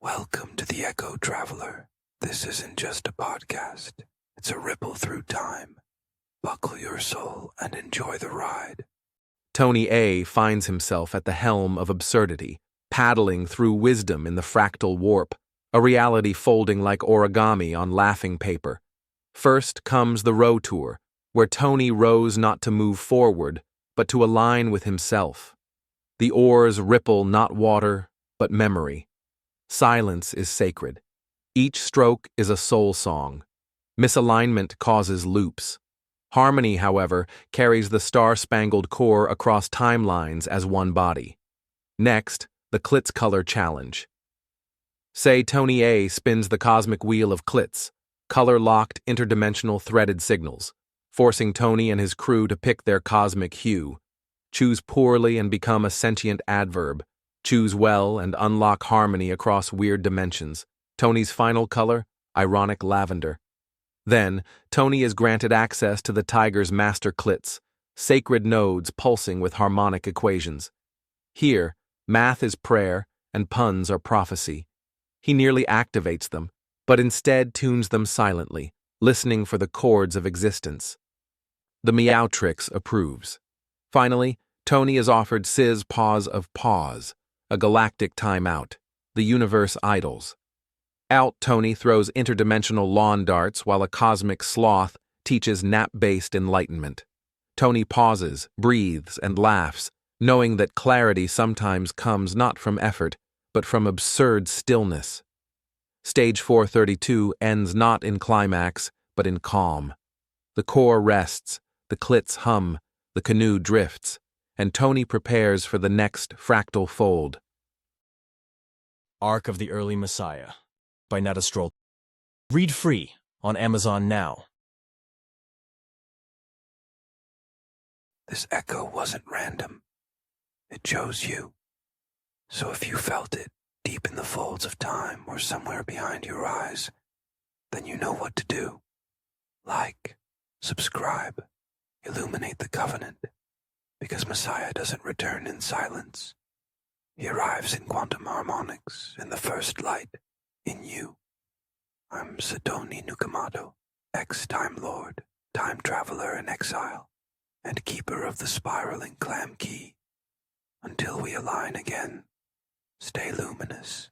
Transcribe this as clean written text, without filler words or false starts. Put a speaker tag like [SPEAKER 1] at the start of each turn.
[SPEAKER 1] Welcome to the Echo Traveler. This isn't just a podcast. It's a ripple through time. Buckle your soul and enjoy the ride.
[SPEAKER 2] Tony A. finds himself at the helm of absurdity, paddling through wisdom in the Fractal Warp, a reality folding like origami on laughing paper. First comes the row tour, where Tony rows not to move forward, but to align with himself. The oars ripple not water, but memory. Silence is sacred. Each stroke is a soul song. Misalignment causes loops. Harmony, however, carries the Star Spangled Corps across timelines as one body. Next, the Clits Color challenge. Say Tony A spins the cosmic wheel of Clits, color-locked interdimensional threaded signals, forcing Tony and his crew to pick their cosmic hue. Choose poorly and become a sentient adverb. Choose well and unlock harmony across weird dimensions. Tony's final color, ironic lavender. Then, Tony is granted access to the Tigers Master Clits, sacred nodes pulsing with harmonic equations. Here, math is prayer and puns are prophecy. He nearly activates them, but instead tunes them silently, listening for the chords of existence. The Meowtrix approves. Finally, Tony is offered Siz's Pause of Pause, a galactic timeout. The universe idles. Out Tony throws interdimensional lawn darts while a cosmic sloth teaches nap-based enlightenment. Tony pauses, breathes, and laughs, knowing that clarity sometimes comes not from effort, but from absurd stillness. Stage 432 ends not in climax, but in calm. The core rests, the clits hum, the canoe drifts, and Tony prepares for the next fractal fold.
[SPEAKER 3] Arc of the Early Messiah by Netta Stroll. Read free on Amazon now.
[SPEAKER 1] This echo wasn't random. It chose you. So if you felt it deep in the folds of time or somewhere behind your eyes, then you know what to do. Like, subscribe, illuminate the covenant, because Messiah doesn't return in silence. He arrives in quantum harmonics, in the first light, in you. I'm Sadoni Nukamado, ex-Time Lord, time traveler in exile, and keeper of the spiraling clam key. Until we align again, stay luminous.